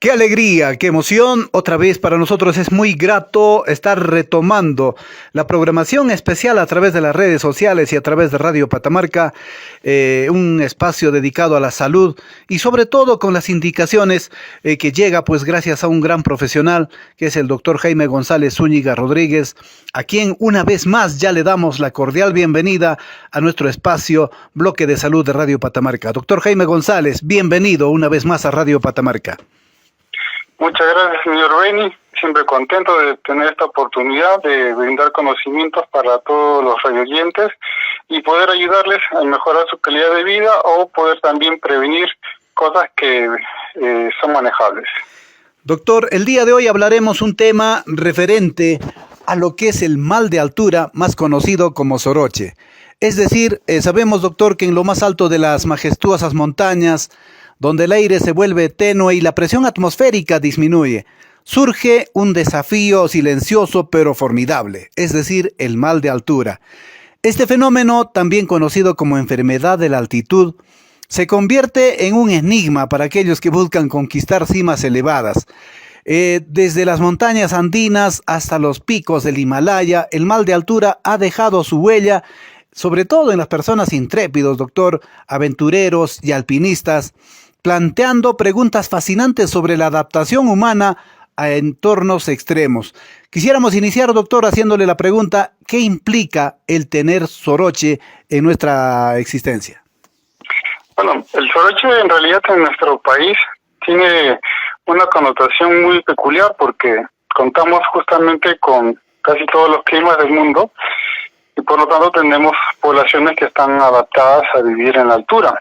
Qué alegría, qué emoción. Otra vez para nosotros es muy grato estar retomando la programación especial a través de las redes sociales y a través de Radio Patamarca, un espacio dedicado a la salud y sobre todo con las indicaciones que llega pues gracias a un gran profesional que es el doctor Jaime González Zúñiga Rodríguez, a quien una vez más ya le damos la cordial bienvenida a nuestro espacio Bloque de Salud de Radio Patamarca. Doctor Jaime González, bienvenido una vez más a Radio Patamarca. Muchas gracias, señor Beni. Siempre contento de tener esta oportunidad de brindar conocimientos para todos los radioyentes y poder ayudarles a mejorar su calidad de vida o poder también prevenir cosas que son manejables. Doctor, el día de hoy hablaremos un tema referente a lo que es el mal de altura, más conocido como soroche. Es decir, sabemos, doctor, que en lo más alto de las majestuosas montañas, donde el aire se vuelve tenue y la presión atmosférica disminuye, surge un desafío silencioso pero formidable, es decir, el mal de altura. Este fenómeno, también conocido como enfermedad de la altitud, se convierte en un enigma para aquellos que buscan conquistar cimas elevadas. Desde las montañas andinas hasta los picos del Himalaya, el mal de altura ha dejado su huella, sobre todo en las personas intrépidos, doctor, aventureros y alpinistas, planteando preguntas fascinantes sobre la adaptación humana a entornos extremos. Quisiéramos iniciar, doctor, haciéndole la pregunta, ¿qué implica el tener soroche en nuestra existencia? Bueno, el soroche en realidad en nuestro país tiene una connotación muy peculiar porque contamos justamente con casi todos los climas del mundo y por lo tanto tenemos poblaciones que están adaptadas a vivir en la altura.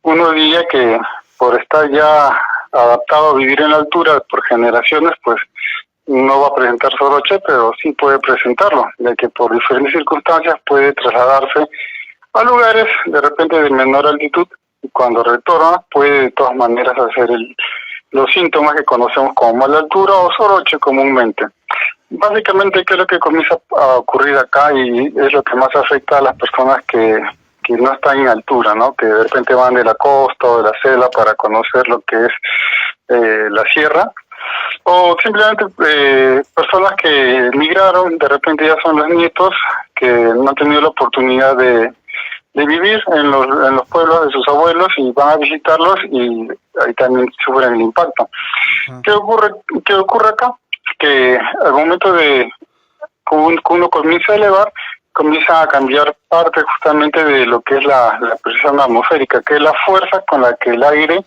Uno diría que por estar ya adaptado a vivir en la altura por generaciones, pues no va a presentar soroche, pero sí puede presentarlo, ya que por diferentes circunstancias puede trasladarse a lugares de repente de menor altitud y cuando retorna puede de todas maneras hacer los síntomas que conocemos como mal de altura o soroche comúnmente. Básicamente, ¿qué es lo que comienza a ocurrir acá y es lo que más afecta a las personas que no están en altura, ¿no? Que de repente van de la costa o de la selva para conocer lo que es la sierra, o simplemente personas que migraron, de repente ya son los nietos que no han tenido la oportunidad de vivir en los pueblos de sus abuelos y van a visitarlos y ahí también sufren el impacto. ¿Qué ocurre acá? Que al momento de que uno comienza a elevar, comienza a cambiar parte justamente de lo que es la presión atmosférica, que es la fuerza con la que el aire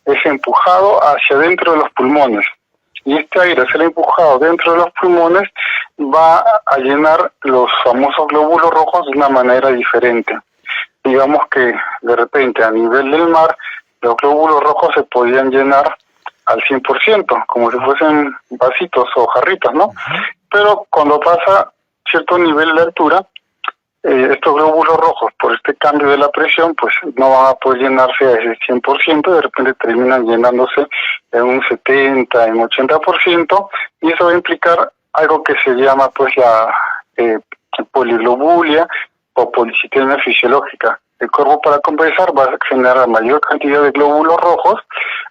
es empujado hacia dentro de los pulmones. Y este aire, al ser empujado dentro de los pulmones, va a llenar los famosos glóbulos rojos de una manera diferente. Digamos que de repente a nivel del mar, los glóbulos rojos se podían llenar al 100%, como si fuesen vasitos o jarritas, ¿no? Pero cuando pasa cierto nivel de altura, estos glóbulos rojos, por este cambio de la presión, pues no van a poder llenarse a ese 100%, de repente terminan llenándose en un 70, en 80%, y eso va a implicar algo que se llama pues la poliglobulia o policitemia fisiológica. El cuerpo, para compensar, va a generar mayor cantidad de glóbulos rojos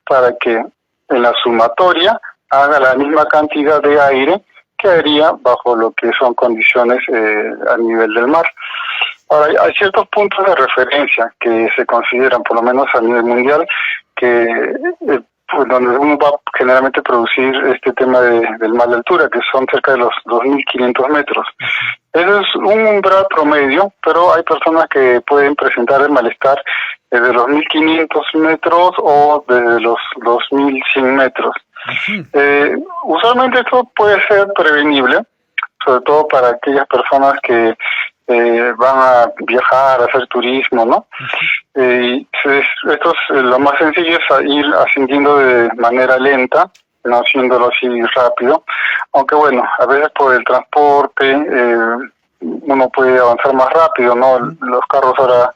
para que en la sumatoria haga la misma cantidad de aire que haría bajo lo que son condiciones a nivel del mar. Ahora, hay ciertos puntos de referencia que se consideran, por lo menos a nivel mundial, que pues donde uno va generalmente a producir este tema del mal de altura, que son cerca de los 2.500 metros. Ese es un umbral promedio, pero hay personas que pueden presentar el malestar desde los 1.500 metros o desde los 2.100 metros. Usualmente esto puede ser prevenible, sobre todo para aquellas personas que van a viajar, a hacer turismo, ¿no? Lo más sencillo es ir ascendiendo de manera lenta, no haciéndolo así rápido, aunque bueno, a veces por el transporte uno puede avanzar más rápido, ¿no? Los carros ahora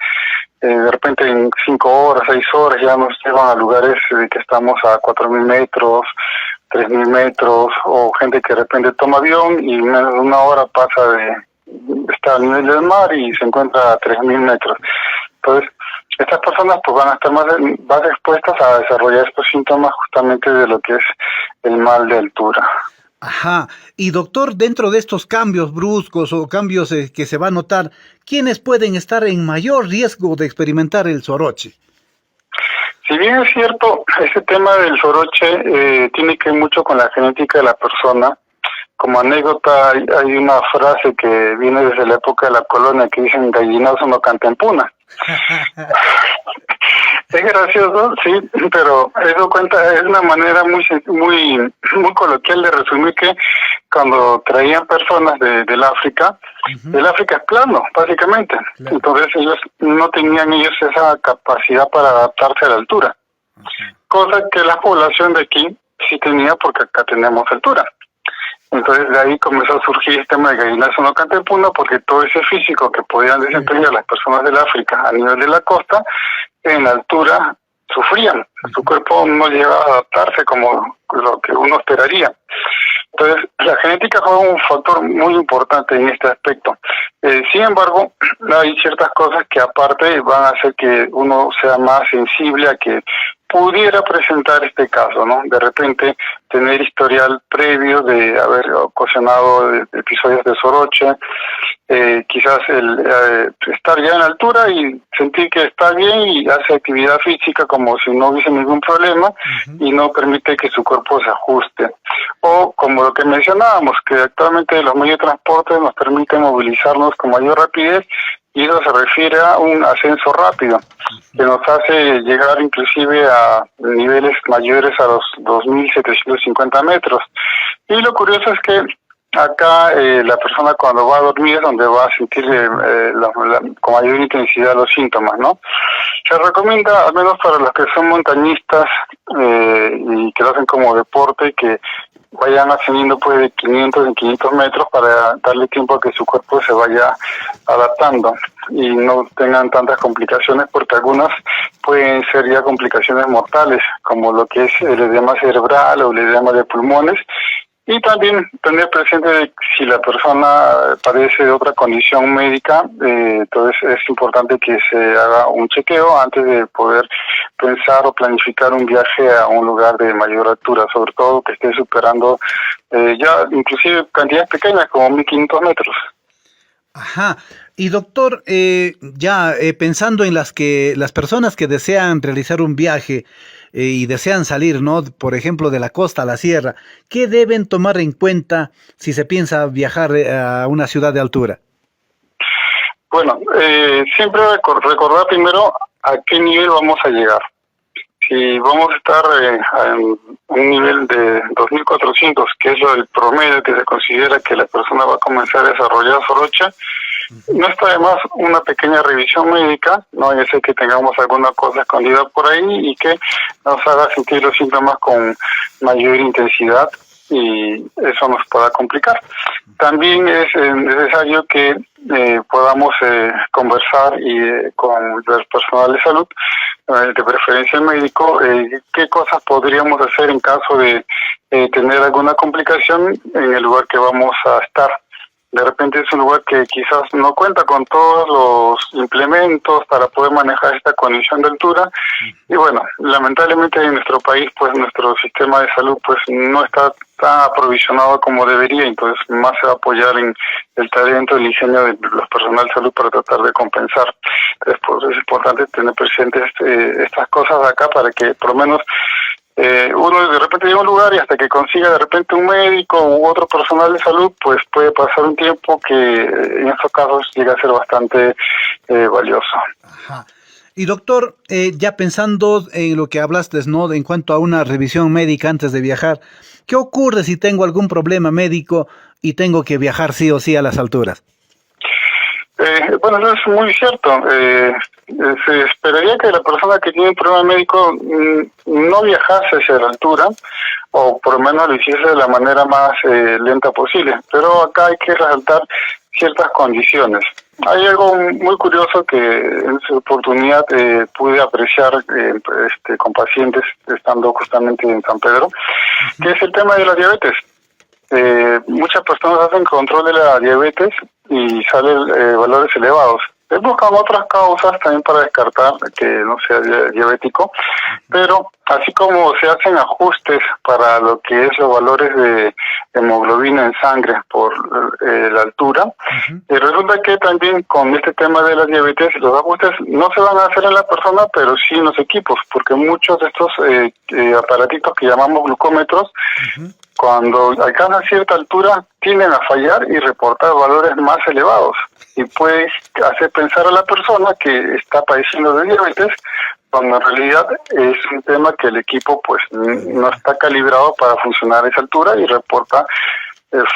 de repente en 5 horas, 6 horas ya nos llevan a lugares que estamos a 4.000 metros, 3.000 metros, o gente que de repente toma avión y en menos de una hora pasa está al nivel del mar y se encuentra a 3.000 metros. Entonces, estas personas pues van a estar más expuestas a desarrollar estos síntomas justamente de lo que es el mal de altura. Ajá. Y doctor, dentro de estos cambios bruscos o cambios que se va a notar, ¿quiénes pueden estar en mayor riesgo de experimentar el soroche? Si bien es cierto, este tema del soroche tiene que ver mucho con la genética de la persona. Como anécdota, hay una frase que viene desde la época de la colonia que dicen gallinazo no canta en puna. Es gracioso, sí, pero eso cuenta, es una manera muy coloquial de resumir que cuando traían personas del África, el África es plano, básicamente. Claro. Entonces ellos no tenían esa capacidad para adaptarse a la altura. Cosa que la población de aquí sí tenía porque acá tenemos altura. Entonces de ahí comenzó a surgir el tema de gallinazo no canta en puna, porque todo ese físico que podían desempeñar las personas del África a nivel de la costa, en la altura sufrían. Su cuerpo no llegaba a adaptarse como lo que uno esperaría. Entonces, la genética juega un factor muy importante en este aspecto. Sin embargo, hay ciertas cosas que aparte van a hacer que uno sea más sensible a que pudiera presentar este caso, ¿no? De repente, tener historial previo de haber ocasionado episodios de soroche, quizás estar ya en altura y sentir que está bien y hace actividad física como si no hubiese ningún problema y no permite que su cuerpo se ajuste. O como lo que mencionábamos, que actualmente los medios de transporte nos permiten movilizarnos con mayor rapidez, y eso se refiere a un ascenso rápido, que nos hace llegar inclusive a niveles mayores a los 2.750 metros. Y lo curioso es que acá la persona cuando va a dormir es donde va a sentir con mayor intensidad los síntomas, ¿no? Se recomienda, al menos para los que son montañistas y que lo hacen como deporte, que vayan ascendiendo pues de 500 en 500 metros para darle tiempo a que su cuerpo se vaya adaptando y no tengan tantas complicaciones, porque algunas pueden ser ya complicaciones mortales, como lo que es el edema cerebral o el edema de pulmones. Y también tener presente de si la persona padece de otra condición médica, entonces es importante que se haga un chequeo antes de poder pensar o planificar un viaje a un lugar de mayor altura, sobre todo que esté superando ya inclusive cantidades pequeñas como 1.500 metros. Ajá. Y doctor, pensando en las personas que desean realizar un viaje y desean salir, ¿no? Por ejemplo, de la costa a la sierra, ¿qué deben tomar en cuenta si se piensa viajar a una ciudad de altura? Bueno, siempre recordar primero a qué nivel vamos a llegar. Si vamos a estar en un nivel de 2.400, que es el promedio que se considera que la persona va a comenzar a desarrollar soroche, no está de más una pequeña revisión médica, no ya sé que tengamos alguna cosa escondida por ahí y que nos haga sentir los síntomas con mayor intensidad y eso nos pueda complicar. También es necesario que podamos conversar con el personal de salud, de preferencia el médico, qué cosas podríamos hacer en caso de tener alguna complicación en el lugar que vamos a estar. De repente es un lugar que quizás no cuenta con todos los implementos para poder manejar esta condición de altura y bueno, lamentablemente en nuestro país pues nuestro sistema de salud pues no está tan aprovisionado como debería, entonces más se va a apoyar en el talento, el ingenio de los personal de salud para tratar de compensar. Entonces pues es importante tener presentes estas cosas acá para que por lo menos uno de repente llega a un lugar y hasta que consiga de repente un médico u otro personal de salud, pues puede pasar un tiempo que en estos casos llega a ser bastante valioso. Ajá. Y doctor, ya pensando en lo que hablaste, ¿no? En cuanto a una revisión médica antes de viajar, ¿qué ocurre si tengo algún problema médico y tengo que viajar sí o sí a las alturas? Bueno, eso es muy cierto. Se esperaría que la persona que tiene un problema médico no viajase hacia la altura, o por lo menos lo hiciese de la manera más lenta posible. Pero acá hay que resaltar ciertas condiciones. Hay algo muy curioso que en su oportunidad pude apreciar con pacientes estando justamente en San Pedro, que es el tema de la diabetes. Muchas personas hacen control de la diabetes y salen valores elevados. Buscan otras causas también para descartar que no sea diabético, pero así como se hacen ajustes para lo que es los valores de hemoglobina en sangre por la altura, resulta que también con este tema de la diabetes los ajustes no se van a hacer en la persona, pero sí en los equipos, porque muchos de estos aparatitos que llamamos glucómetros, cuando alcanzan cierta altura tienden a fallar y reportar valores más elevados, y puede hacer pensar a la persona que está padeciendo de diabetes, cuando en realidad es un tema que el equipo pues no está calibrado para funcionar a esa altura y reporta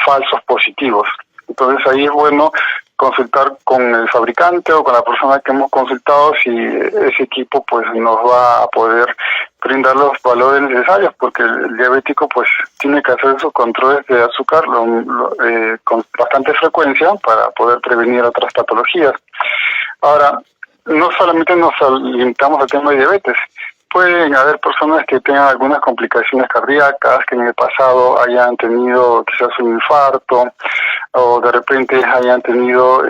falsos positivos. Entonces ahí es bueno consultar con el fabricante o con la persona que hemos consultado si ese equipo pues nos va a poder brindar los valores necesarios, porque el diabético pues tiene que hacer sus controles de azúcar con bastante frecuencia para poder prevenir otras patologías. Ahora, no solamente nos limitamos al tema de diabetes, pueden haber personas que tengan algunas complicaciones cardíacas, que en el pasado hayan tenido quizás un infarto, o de repente hayan tenido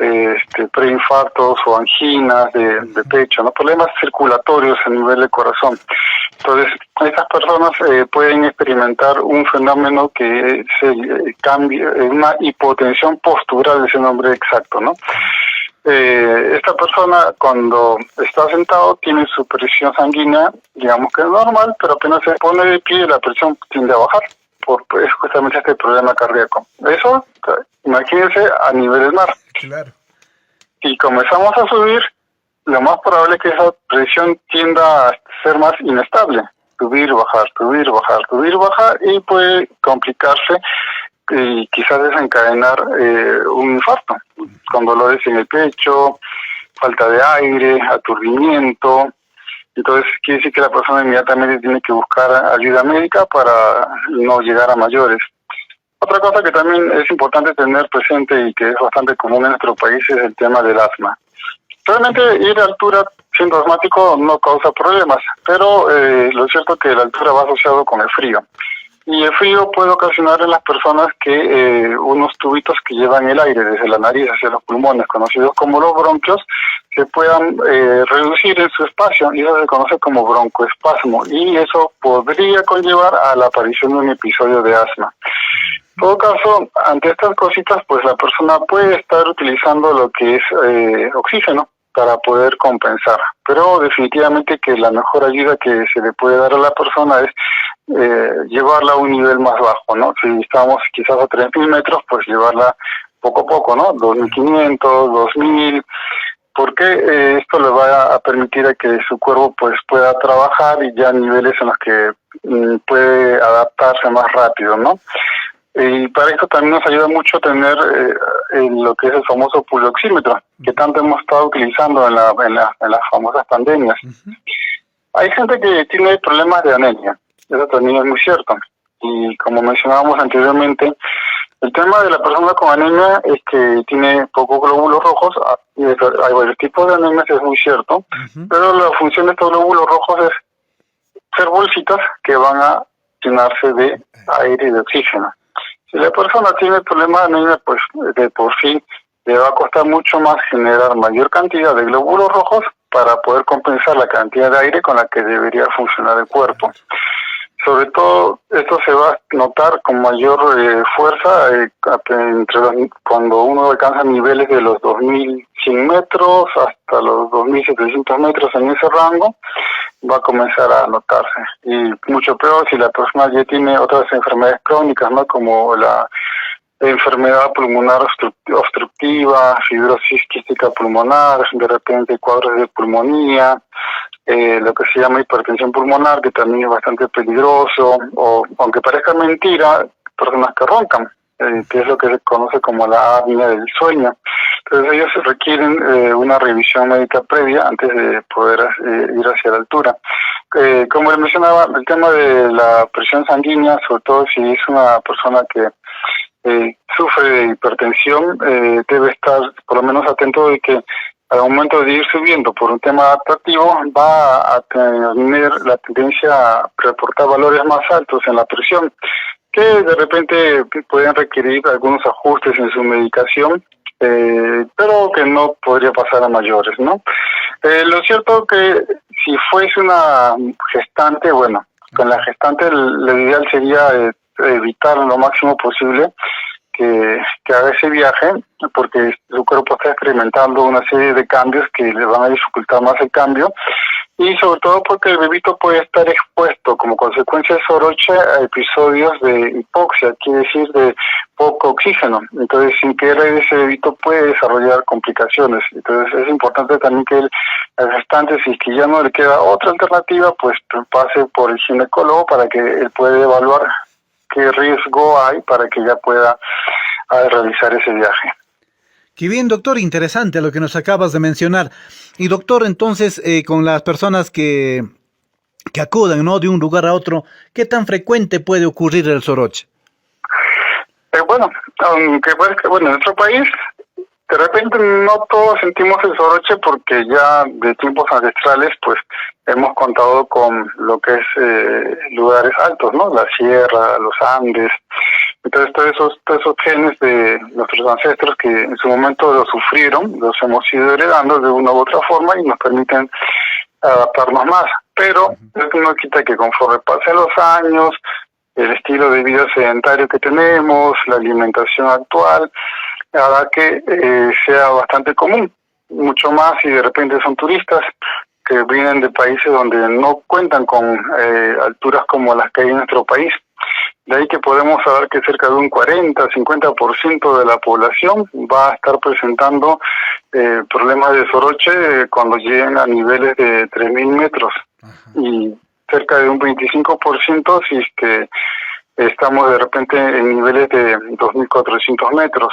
preinfartos o anginas de pecho, ¿no? Problemas circulatorios a nivel del corazón. Entonces, estas personas pueden experimentar un fenómeno que se cambia, una hipotensión postural, es el nombre exacto, ¿no? Esta persona cuando está sentado tiene su presión sanguínea, digamos que es normal, pero apenas se pone de pie la presión tiende a bajar, es justamente este problema cardíaco. Eso, imagínense a nivel del mar. Claro. Si comenzamos a subir, lo más probable es que esa presión tienda a ser más inestable, subir, bajar, subir, bajar, subir, bajar, y puede complicarse y quizás desencadenar un infarto, con dolores en el pecho, falta de aire, aturdimiento. Entonces quiere decir que la persona inmediatamente tiene que buscar ayuda médica para no llegar a mayores. Otra cosa que también es importante tener presente y que es bastante común en nuestro país es el tema del asma. Realmente ir a altura siendo asmático no causa problemas, pero lo cierto es que la altura va asociado con el frío. Y el frío puede ocasionar en las personas que unos tubitos que llevan el aire desde la nariz hacia los pulmones, conocidos como los bronquios, se puedan reducir en su espacio, y eso se conoce como broncoespasmo, y eso podría conllevar a la aparición de un episodio de asma. En todo caso, ante estas cositas, pues la persona puede estar utilizando lo que es oxígeno para poder compensar, pero definitivamente que la mejor ayuda que se le puede dar a la persona es llevarla a un nivel más bajo, ¿no? Si estamos quizás a 3.000 metros, pues llevarla poco a poco, ¿no? 2.500, 2.000, porque esto le va a permitir a que su cuerpo pues pueda trabajar y ya a niveles en los que puede adaptarse más rápido, ¿no? Y para esto también nos ayuda mucho tener lo que es el famoso pulsoxímetro, que tanto hemos estado utilizando en las famosas pandemias. Hay gente que tiene problemas de anemia, eso también es muy cierto. Y como mencionábamos anteriormente, el tema de la persona con anemia es que tiene pocos glóbulos rojos, y hay varios tipos de anemias, es muy cierto, pero la función de estos glóbulos rojos es ser bolsitas que van a llenarse de aire y de oxígeno. Si la persona tiene problemas de anemia, pues de por sí le va a costar mucho más generar mayor cantidad de glóbulos rojos para poder compensar la cantidad de aire con la que debería funcionar el cuerpo. Sobre todo, esto se va a notar con mayor fuerza cuando uno alcanza niveles de los 2.100 metros hasta los 2.700 metros, en ese rango va a comenzar a notarse. Y mucho peor si la persona ya tiene otras enfermedades crónicas, ¿no? Como la enfermedad pulmonar obstructiva, fibrosis quística pulmonar, de repente cuadros de pulmonía, lo que se llama hipertensión pulmonar, que también es bastante peligroso, o aunque parezca mentira, personas que roncan, que es lo que se conoce como la apnea del sueño. Entonces ellos requieren una revisión médica previa antes de poder ir hacia la altura. Como les mencionaba, el tema de la presión sanguínea, sobre todo si es una persona que sufre de hipertensión, debe estar por lo menos atento de que al momento de ir subiendo por un tema adaptativo va a tener la tendencia a reportar valores más altos en la presión, que de repente pueden requerir algunos ajustes en su medicación, pero que no podría pasar a mayores, ¿no? Lo cierto que si fuese una gestante, bueno, con la gestante lo ideal sería evitar lo máximo posible que haga ese viaje, porque su cuerpo está experimentando una serie de cambios que le van a dificultar más el cambio, y sobre todo porque el bebito puede estar expuesto como consecuencia de soroche a episodios de hipoxia, quiere decir de poco oxígeno. Entonces, sin querer, ese bebito puede desarrollar complicaciones. Entonces, es importante también que el gestante, si es que ya no le queda otra alternativa, pues pase por el ginecólogo para que él pueda evaluar qué riesgo hay para que ya pueda realizar ese viaje. Qué bien, doctor, interesante lo que nos acabas de mencionar. Y doctor, entonces, con las personas que acudan, ¿no?, de un lugar a otro, ¿qué tan frecuente puede ocurrir el soroche? Bueno, aunque parezca, bueno, en nuestro país, de repente no todos sentimos el soroche porque ya de tiempos ancestrales, pues, hemos contado con lo que es lugares altos, ¿no? La sierra, los Andes. Entonces, todos esos genes de nuestros ancestros que en su momento lo sufrieron, los hemos ido heredando de una u otra forma y nos permiten adaptarnos más. Pero eso no quita que conforme pasen los años, el estilo de vida sedentario que tenemos, la alimentación actual, hará que sea bastante común. Mucho más si de repente son turistas que vienen de países donde no cuentan con alturas como las que hay en nuestro país. De ahí que podemos saber que cerca de un 40-50% de la población va a estar presentando problemas de soroche cuando lleguen a niveles de 3.000 metros. Y cerca de un 25% si es que estamos de repente en niveles de 2.400 metros.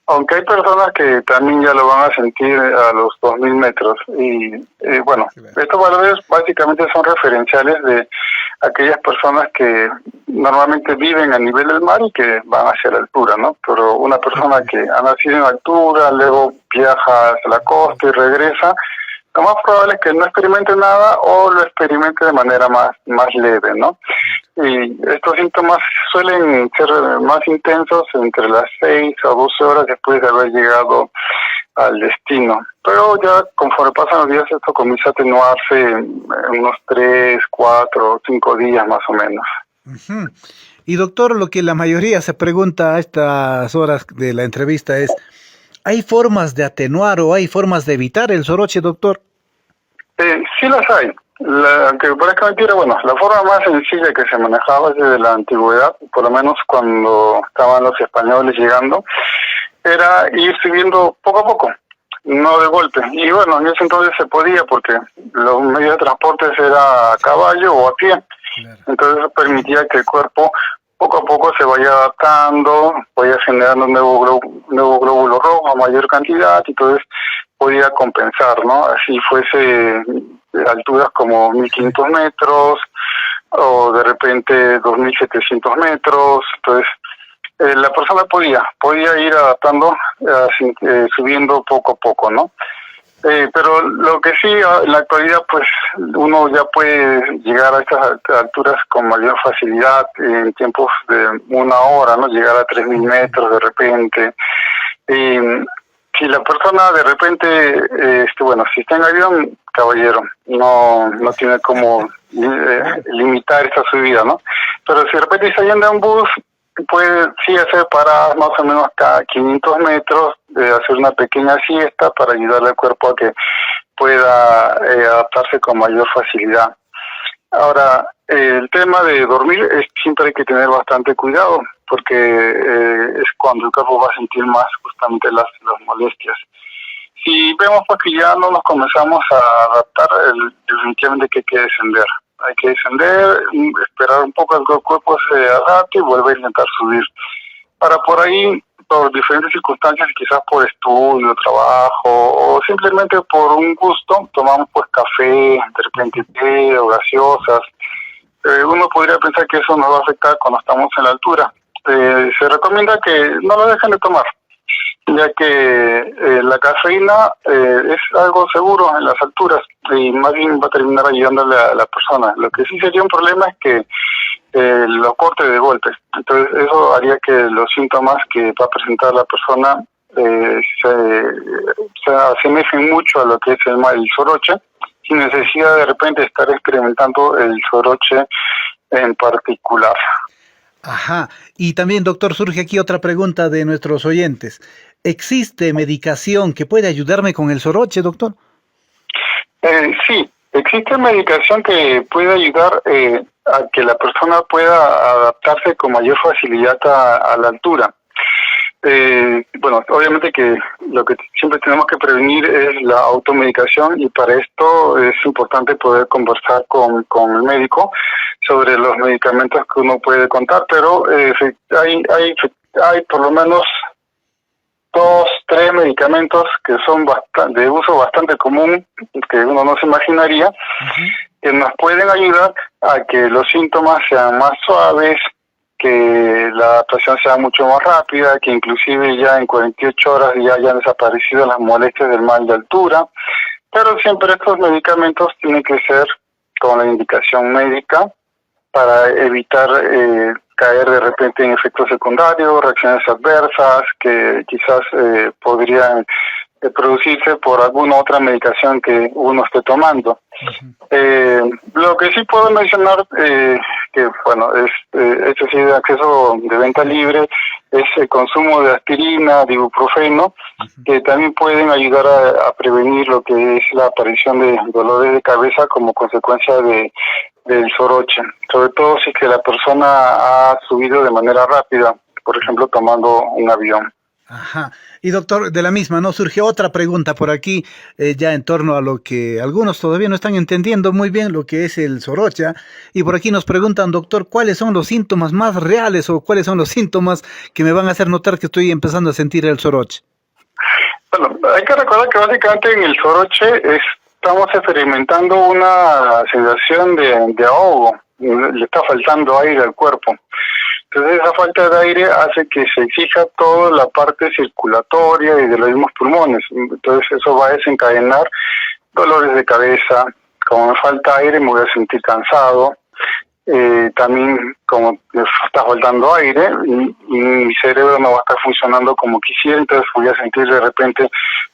Aunque hay personas que también ya lo van a sentir a los 2.000 metros. Y bueno, estos valores básicamente son referenciales de aquellas personas que normalmente viven a nivel del mar y que van hacia la altura, ¿no? Pero una persona que ha nacido en altura, luego viaja hacia la costa y regresa, lo más probable es que no experimente nada o lo experimente de manera más leve, ¿no? Y estos síntomas suelen ser más intensos entre las 6 a 12 horas después de haber llegado al destino. Pero ya conforme pasan los días esto comienza a atenuarse en unos 3, 4, 5 días más o menos. Uh-huh. Y doctor, lo que la mayoría se pregunta a estas horas de la entrevista es, ¿hay formas de atenuar o hay formas de evitar el soroche, doctor? Sí las hay. Que parezca mentira, bueno, la forma más sencilla que se manejaba desde la antigüedad, por lo menos cuando estaban los españoles llegando, era ir subiendo poco a poco, no de golpe. Y bueno, en ese entonces se podía porque los medios de transporte era a caballo o a pie. Claro. Entonces eso permitía que el cuerpo poco a poco se vaya adaptando, vaya generando un nuevo glóbulo rojo a mayor cantidad y entonces podía compensar, ¿no? Así fuese alturas como 1.500 metros o de repente 2.700 metros. Entonces la persona podía ir adaptando, subiendo poco a poco, ¿no? Pero lo que sí, en la actualidad, pues uno ya puede llegar a estas alturas con mayor facilidad en tiempos de 1 hora, ¿no? Llegar a 3.000 metros de repente. Si la persona de repente, bueno, si está en avión, caballero, no tiene como limitar esta subida, ¿no? Pero si de repente está yendo en bus, puede sí hacer paradas más o menos cada 500 metros, hacer una pequeña siesta para ayudarle al cuerpo a que pueda adaptarse con mayor facilidad. Ahora, el tema de dormir siempre hay que tener bastante cuidado, porque es cuando el cuerpo va a sentir más justamente las molestias. Si vemos pues que ya no nos comenzamos a adaptar, definitivamente que hay que descender. Hay que descender, esperar un poco a que el cuerpo se adapte y volver a intentar subir. Para por ahí, por diferentes circunstancias, quizás por estudio, trabajo o simplemente por un gusto, tomamos pues café, de repente té o gaseosas. Uno podría pensar que eso nos va a afectar cuando estamos en la altura. Se recomienda que no lo dejen de tomar, ya que la cafeína es algo seguro en las alturas y más bien va a terminar ayudándole a la persona. Lo que sí sería un problema es que lo corte de golpe. Entonces eso haría que los síntomas que va a presentar la persona se asemejen mucho a lo que es el mal del soroche, sin necesidad de repente estar experimentando el soroche en particular. Ajá. Y también, doctor, surge aquí otra pregunta de nuestros oyentes. ¿Existe medicación que puede ayudarme con el soroche, doctor? Sí, existe medicación que puede ayudar a que la persona pueda adaptarse con mayor facilidad a la altura. Bueno, obviamente que lo que siempre tenemos que prevenir es la automedicación, y para esto es importante poder conversar con el médico sobre los medicamentos que uno puede contar, pero hay por lo menos 2, 3 medicamentos que son de uso bastante común, que uno no se imaginaría, que nos pueden ayudar a que los síntomas sean más suaves, que la adaptación sea mucho más rápida, que inclusive ya en 48 horas ya hayan desaparecido las molestias del mal de altura. Pero siempre estos medicamentos tienen que ser con la indicación médica para evitar caer de repente en efectos secundarios, reacciones adversas que quizás podrían producirse por alguna otra medicación que uno esté tomando. Lo que sí puedo mencionar, que bueno, es así de acceso de venta libre, es el consumo de aspirina, de ibuprofeno, que también pueden ayudar a prevenir lo que es la aparición de dolores de cabeza como consecuencia del soroche, sobre todo si que la persona ha subido de manera rápida, por ejemplo tomando un avión. Ajá. Y doctor, de la misma, ¿no? Surge otra pregunta por aquí, ya en torno a lo que algunos todavía no están entendiendo muy bien lo que es el soroche. Y por aquí nos preguntan, doctor, ¿cuáles son los síntomas más reales o cuáles son los síntomas que me van a hacer notar que estoy empezando a sentir el soroche? Bueno, hay que recordar que básicamente en el soroche estamos experimentando una sensación de ahogo, le está faltando aire al cuerpo. Entonces esa falta de aire hace que se exija toda la parte circulatoria y de los mismos pulmones. Entonces eso va a desencadenar dolores de cabeza. Como me falta aire me voy a sentir cansado. También como me está faltando aire y mi cerebro no va a estar funcionando como quisiera, entonces voy a sentir de repente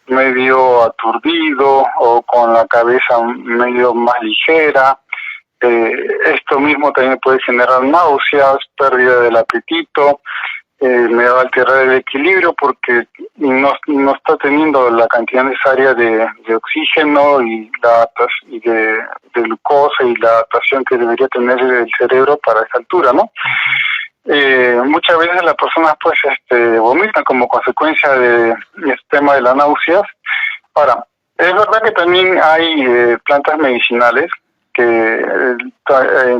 medio aturdido o con la cabeza medio más ligera. Esto mismo también puede generar náuseas, pérdida del apetito, me va a alterar el equilibrio porque no está teniendo la cantidad necesaria de oxígeno y de glucosa y la adaptación que debería tener el cerebro para esa altura, ¿no? Muchas veces las personas pues vomitan como consecuencia de este tema de las náuseas. Ahora, es verdad que también hay plantas medicinales que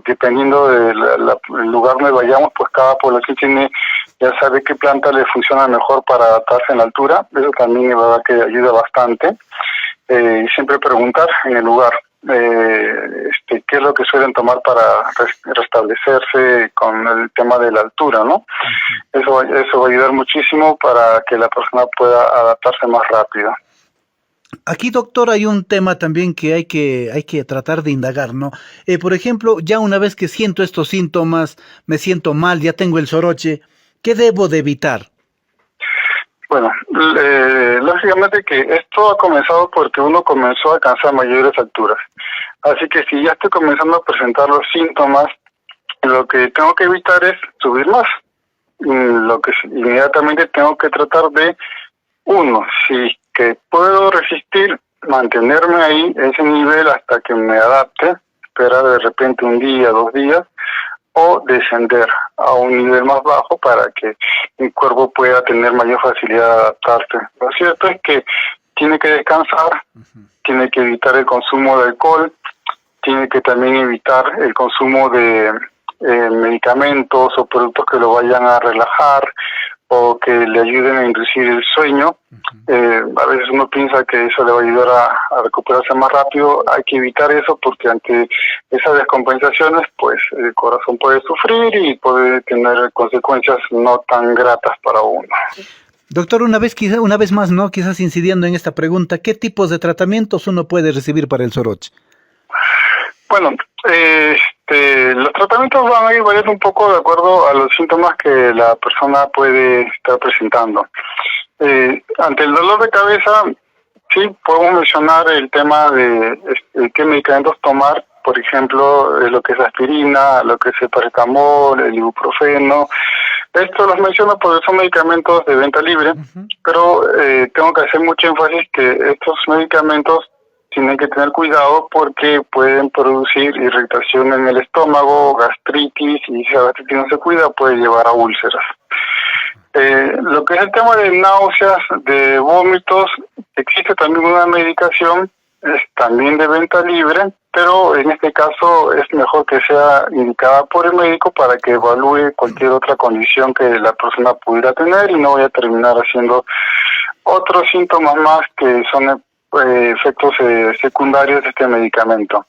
dependiendo del lugar donde vayamos, pues cada población ya sabe qué planta le funciona mejor para adaptarse en la altura. Eso también es verdad que ayuda bastante. Y siempre preguntar en el lugar qué es lo que suelen tomar para restablecerse con el tema de la altura, ¿no? Eso va a ayudar muchísimo para que la persona pueda adaptarse más rápido. Aquí, doctor, hay un tema también que hay que tratar de indagar, ¿no? Por ejemplo, ya una vez que siento estos síntomas, me siento mal, ya tengo el soroche, ¿qué debo de evitar? Bueno, lógicamente que esto ha comenzado porque uno comenzó a alcanzar mayores alturas. Así que si ya estoy comenzando a presentar los síntomas, lo que tengo que evitar es subir más. Lo que inmediatamente tengo que tratar de, si que puedo resistir, mantenerme ahí, ese nivel hasta que me adapte, esperar de repente un día, 2 días, o descender a un nivel más bajo para que mi cuerpo pueda tener mayor facilidad de adaptarse. Lo cierto es que tiene que descansar, tiene que evitar el consumo de alcohol, tiene que también evitar el consumo de medicamentos o productos que lo vayan a relajar o que le ayuden a inducir el sueño. A veces uno piensa que eso le va a ayudar a recuperarse más rápido. Hay que evitar eso porque ante esas descompensaciones, pues el corazón puede sufrir y puede tener consecuencias no tan gratas para uno. Doctor, una vez más, ¿no? Quizás incidiendo en esta pregunta, ¿qué tipos de tratamientos uno puede recibir para el soroche? Bueno, los tratamientos van a ir variando un poco de acuerdo a los síntomas que la persona puede estar presentando. Ante el dolor de cabeza, sí, podemos mencionar el tema de qué medicamentos tomar, por ejemplo, lo que es aspirina, lo que es el paracetamol, el ibuprofeno. Esto los menciono porque son medicamentos de venta libre, pero tengo que hacer mucho énfasis que estos medicamentos tienen que tener cuidado porque pueden producir irritación en el estómago, gastritis, y si la gastritis no se cuida puede llevar a úlceras. Lo que es el tema de náuseas, de vómitos, existe también una medicación, es también de venta libre, pero en este caso es mejor que sea indicada por el médico para que evalúe cualquier otra condición que la persona pudiera tener y no vaya a terminar haciendo otros síntomas más que son efectos secundarios de este medicamento.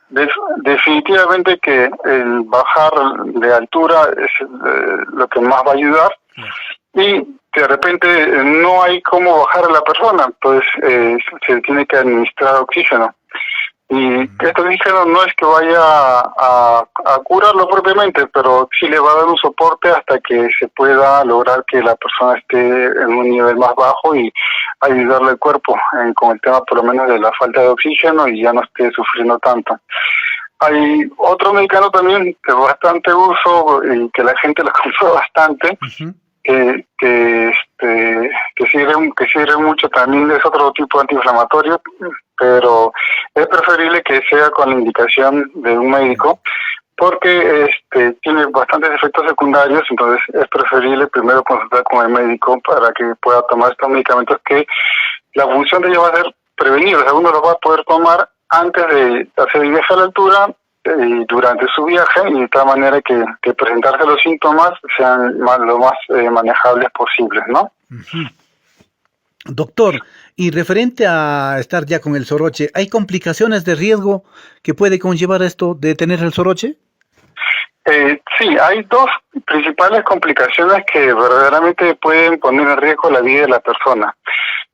Definitivamente que el bajar de altura es lo que más va a ayudar, y de repente no hay cómo bajar a la persona, entonces se tiene que administrar oxígeno. Y este oxígeno no es que vaya a curarlo propiamente, pero sí le va a dar un soporte hasta que se pueda lograr que la persona esté en un nivel más bajo y ayudarle al cuerpo con el tema por lo menos de la falta de oxígeno y ya no esté sufriendo tanto. Hay otro medicamento también de bastante uso y que la gente lo compra bastante, que sirve mucho, también es otro tipo de antiinflamatorio, pero es preferible que sea con la indicación de un médico porque tiene bastantes efectos secundarios, entonces es preferible primero consultar con el médico para que pueda tomar estos medicamentos, que la función de ellos va a ser prevenir, o sea, uno los va a poder tomar antes de hacer el viaje a la altura y durante su viaje, y de tal manera que presentarse los síntomas sean lo más manejables posibles, ¿no? Doctor, y referente a estar ya con el soroche, ¿hay complicaciones de riesgo que puede conllevar esto de tener el soroche? Sí, hay dos principales complicaciones que verdaderamente pueden poner en riesgo la vida de la persona,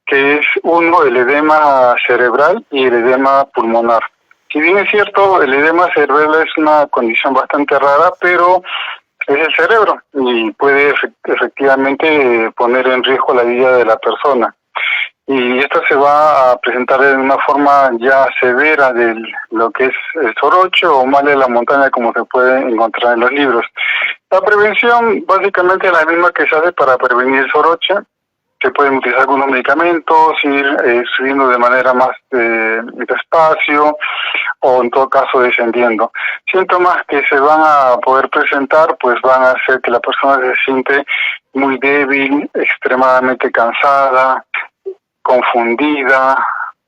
que es uno, el edema cerebral y el edema pulmonar. Si bien es cierto, el edema cerebral es una condición bastante rara, pero es el cerebro y puede efectivamente poner en riesgo la vida de la persona. Y esto se va a presentar de una forma ya severa de lo que es el soroche o mal de la montaña, como se puede encontrar en los libros. La prevención básicamente es la misma que se hace para prevenir el soroche. Se pueden utilizar algunos medicamentos, ir subiendo de manera más despacio o en todo caso descendiendo. Síntomas que se van a poder presentar pues van a hacer que la persona se siente muy débil, extremadamente cansada, confundida,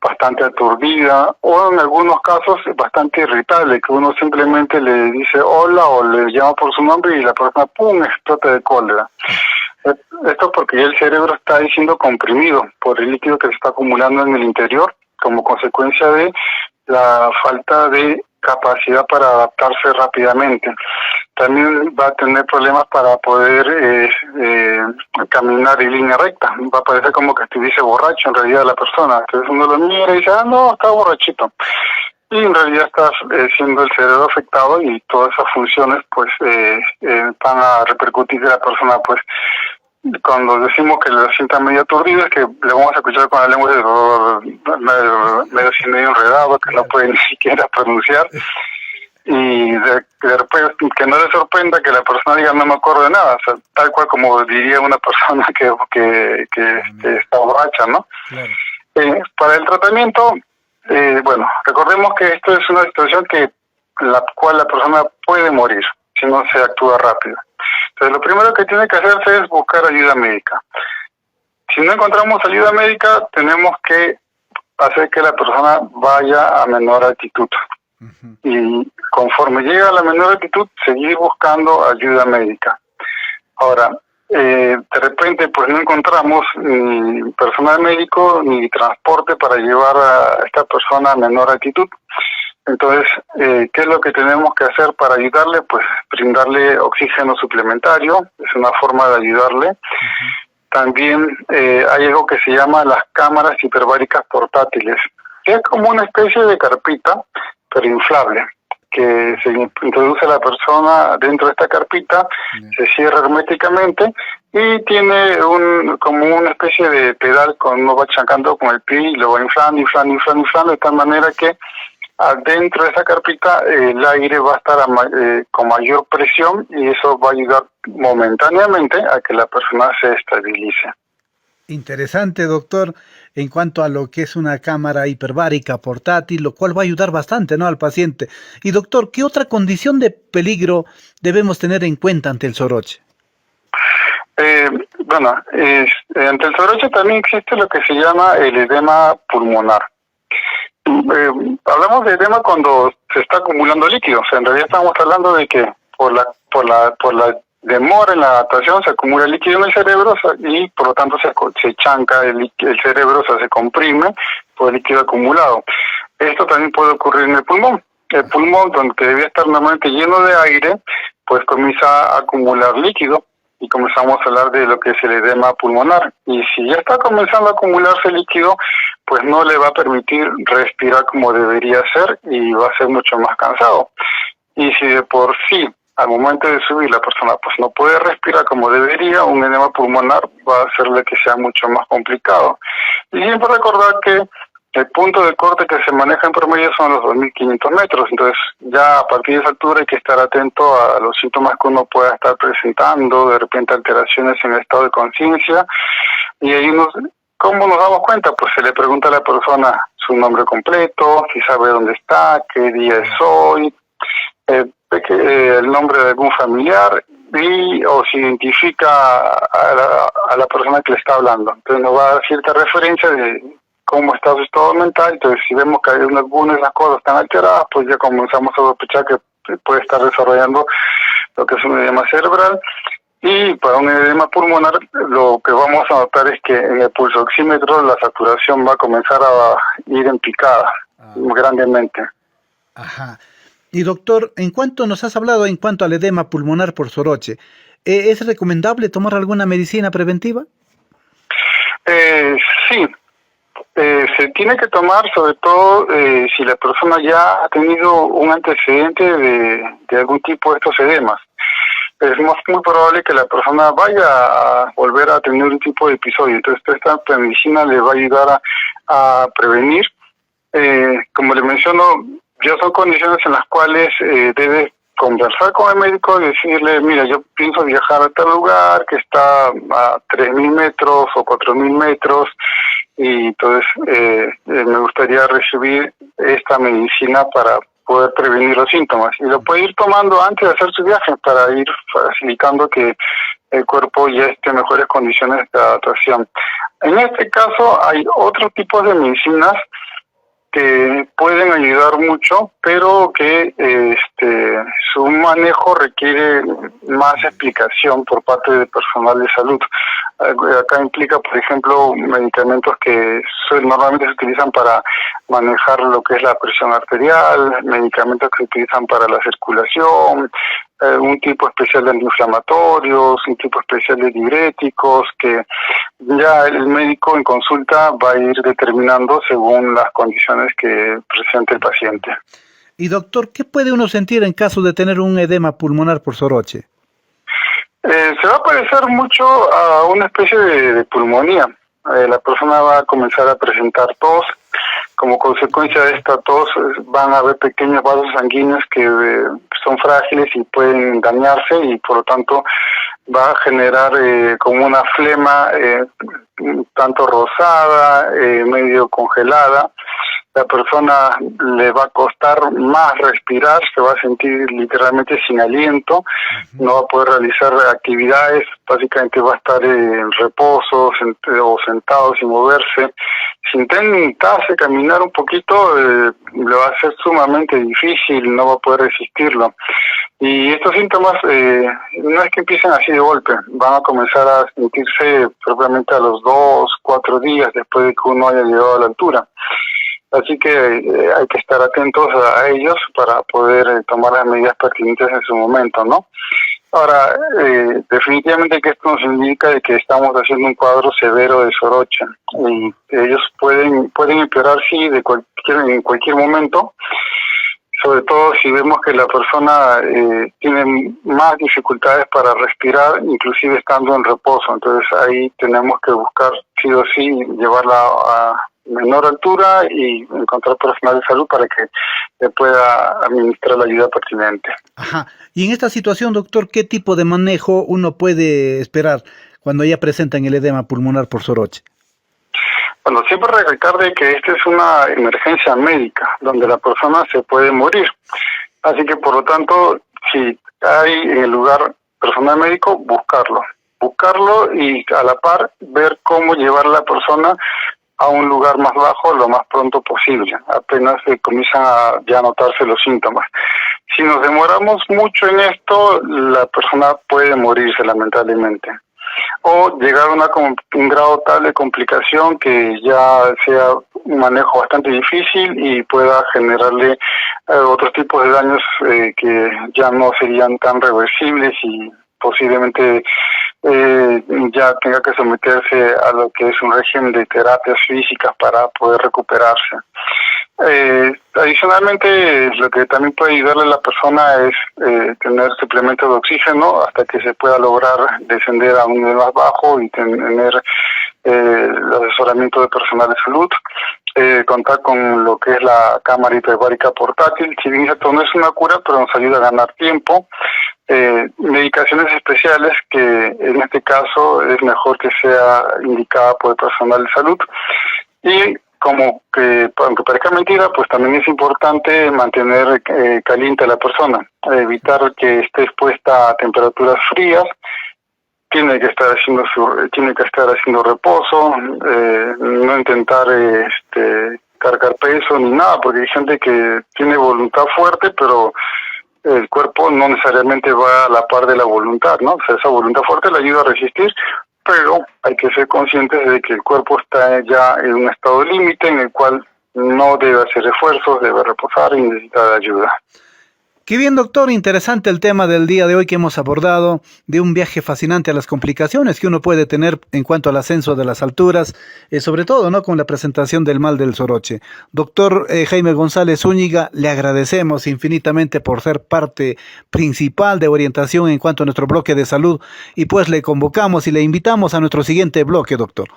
bastante aturdida, o en algunos casos bastante irritable, que uno simplemente le dice hola o le llama por su nombre y la persona ¡pum!, explota de cólera. Esto porque ya el cerebro está siendo comprimido por el líquido que se está acumulando en el interior como consecuencia de la falta de capacidad para adaptarse rápidamente. También va a tener problemas para poder caminar en línea recta. Va a parecer como que estuviese borracho en realidad la persona. Entonces uno lo mira y dice, no, está borrachito. Y en realidad está siendo el cerebro afectado y todas esas funciones pues van a repercutir de la persona. Pues cuando decimos que lo sienta medio aturdido es que le vamos a escuchar con la lengua medio enredado, que no puede ni siquiera pronunciar. Y de repente que no le sorprenda que la persona diga no me acuerdo de nada, o sea, tal cual como diría una persona que está borracha, ¿no? Claro. Para el tratamiento, bueno, recordemos que esto es una situación la cual la persona puede morir si no se actúa rápido. Entonces lo primero que tiene que hacerse es buscar ayuda médica. Si no encontramos ayuda médica, tenemos que hacer que la persona vaya a menor altitud. Y conforme llega a la menor altitud, seguir buscando ayuda médica. Ahora, de repente pues no encontramos ni personal médico ni transporte para llevar a esta persona a menor altitud. Entonces, ¿qué es lo que tenemos que hacer para ayudarle? Pues brindarle oxígeno suplementario, es una forma de ayudarle. También hay algo que se llama las cámaras hiperbáricas portátiles, que es como una especie de carpita, pero inflable. que se introduce a la persona dentro de esta carpita, se cierra herméticamente y tiene como una especie de pedal con uno va chancando con el pie y lo va inflando, de tal manera que adentro de esa carpita el aire va a estar con mayor presión y eso va a ayudar momentáneamente a que la persona se estabilice. Interesante, doctor, en cuanto a lo que es una cámara hiperbárica portátil, lo cual va a ayudar bastante, ¿no?, al paciente. Y doctor, ¿qué otra condición de peligro debemos tener en cuenta ante el soroche? Ante el soroche también existe lo que se llama el edema pulmonar. Hablamos de edema cuando se está acumulando líquido, o sea, en realidad estamos hablando de que por la demora en la adaptación se acumula líquido en el cerebro y por lo tanto se chanca el cerebro, o sea, se comprime por el líquido acumulado. Esto también puede ocurrir en el pulmón. El pulmón, donde debía estar normalmente lleno de aire, pues comienza a acumular líquido y comenzamos a hablar de lo que es el edema pulmonar. Y si ya está comenzando a acumularse líquido, pues no le va a permitir respirar como debería ser y va a ser mucho más cansado. Y si de por sí, al momento de subir, la persona pues no puede respirar como debería, un edema pulmonar va a hacerle que sea mucho más complicado. Y siempre recordar que el punto de corte que se maneja en promedio son los 2.500 metros, entonces ya a partir de esa altura hay que estar atento a los síntomas que uno pueda estar presentando, de repente alteraciones en el estado de conciencia, y ahí ¿cómo nos damos cuenta? Pues se le pregunta a la persona su nombre completo, si sabe dónde está, qué día es hoy, el nombre de algún familiar o si identifica a la persona que le está hablando. Entonces nos va a dar cierta referencia de cómo está su estado mental. Entonces si vemos que hay algunas de las cosas están alteradas, pues ya comenzamos a sospechar que puede estar desarrollando lo que es un edema cerebral. Y para un edema pulmonar lo que vamos a notar es que en el pulso oxímetro la saturación va a comenzar a ir en picada grandemente. Ajá. Y doctor, en cuanto nos has hablado en cuanto al edema pulmonar por soroche, ¿es recomendable tomar alguna medicina preventiva? Sí, se tiene que tomar sobre todo si la persona ya ha tenido un antecedente de algún tipo de estos edemas. Es muy probable que la persona vaya a volver a tener un tipo de episodio. Entonces, esta medicina le va a ayudar a prevenir. Como le menciono, ya son condiciones en las cuales debe conversar con el médico y decirle, mira, yo pienso viajar a tal lugar que está a 3.000 metros o 4.000 metros y entonces me gustaría recibir esta medicina para poder prevenir los síntomas. Y lo puede ir tomando antes de hacer su viaje para ir facilitando que el cuerpo ya esté en mejores condiciones de adaptación. En este caso hay otros tipos de medicinas que pueden ayudar mucho, pero que su manejo requiere más explicación por parte del personal de salud. Acá implica, por ejemplo, medicamentos que normalmente se utilizan para manejar lo que es la presión arterial, medicamentos que se utilizan para la circulación, un tipo especial de antiinflamatorios, un tipo especial de diuréticos, que ya el médico en consulta va a ir determinando según las condiciones que presente el paciente. Y doctor, ¿qué puede uno sentir en caso de tener un edema pulmonar por soroche? Se va a parecer mucho a una especie de pulmonía. La persona va a comenzar a presentar tos. Como consecuencia de esta tos van a haber pequeños vasos sanguíneos que son frágiles y pueden dañarse y por lo tanto va a generar como una flema tanto rosada, medio congelada. La persona le va a costar más respirar, se va a sentir literalmente sin aliento, no va a poder realizar actividades, básicamente va a estar en reposo o sentado sin moverse. Si intentase caminar un poquito, le va a ser sumamente difícil, no va a poder resistirlo. Y estos síntomas no es que empiecen así de golpe, van a comenzar a sentirse propiamente a los 2-4 días después de que uno haya llegado a la altura. Así que hay que estar atentos a ellos para poder tomar las medidas pertinentes en su momento, ¿no? Ahora, definitivamente que esto nos indica de que estamos haciendo un cuadro severo de soroche y ellos pueden empeorar, sí, en cualquier momento. sobre todo si vemos que la persona tiene más dificultades para respirar, inclusive estando en reposo. Entonces ahí tenemos que buscar sí o sí llevarla a menor altura y encontrar personal de salud para que le pueda administrar la ayuda pertinente. Ajá. Y en esta situación, doctor, ¿qué tipo de manejo uno puede esperar cuando ya presentan el edema pulmonar por soroche? Bueno, siempre recalcar de que esta es una emergencia médica, donde la persona se puede morir. Así que, por lo tanto, si hay en el lugar personal médico, buscarlo y a la par ver cómo llevar a la persona a un lugar más bajo lo más pronto posible, apenas comienzan a ya notarse los síntomas. Si nos demoramos mucho en esto, la persona puede morirse lamentablemente, o llegar a un grado tal de complicación que ya sea un manejo bastante difícil y pueda generarle otros tipos de daños que ya no serían tan reversibles y posiblemente ya tenga que someterse a lo que es un régimen de terapias físicas para poder recuperarse. Adicionalmente, lo que también puede ayudarle a la persona es tener suplementos de oxígeno hasta que se pueda lograr descender a un nivel más bajo y tener el asesoramiento de personal de salud. Contar con lo que es la cámara hiperbárica portátil. Si bien esto no es una cura, pero nos ayuda a ganar tiempo. Medicaciones especiales que en este caso es mejor que sea indicada por el personal de salud. Y como que, aunque parezca mentira, pues también es importante mantener caliente a la persona, evitar que esté expuesta a temperaturas frías. Tiene que estar haciendo reposo, no intentar cargar peso ni nada, porque hay gente que tiene voluntad fuerte, pero el cuerpo no necesariamente va a la par de la voluntad, ¿no? O sea, esa voluntad fuerte le ayuda a resistir, pero hay que ser conscientes de que el cuerpo está ya en un estado límite en el cual no debe hacer esfuerzos, debe reposar y necesita ayuda. Qué bien, doctor, interesante el tema del día de hoy que hemos abordado, de un viaje fascinante a las complicaciones que uno puede tener en cuanto al ascenso de las alturas, sobre todo, ¿no?, con la presentación del mal del soroche. Doctor Jaime González Zúñiga, le agradecemos infinitamente por ser parte principal de orientación en cuanto a nuestro bloque de salud y pues le convocamos y le invitamos a nuestro siguiente bloque, doctor.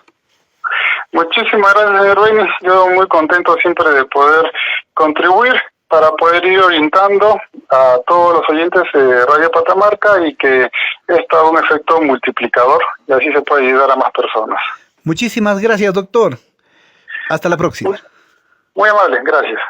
Muchísimas gracias, señor Reines. Yo muy contento siempre de poder contribuir para poder ir orientando a todos los oyentes de Radio Patamarca y que esto haga un efecto multiplicador y así se puede ayudar a más personas. Muchísimas gracias, doctor. Hasta la próxima. Muy amable, gracias.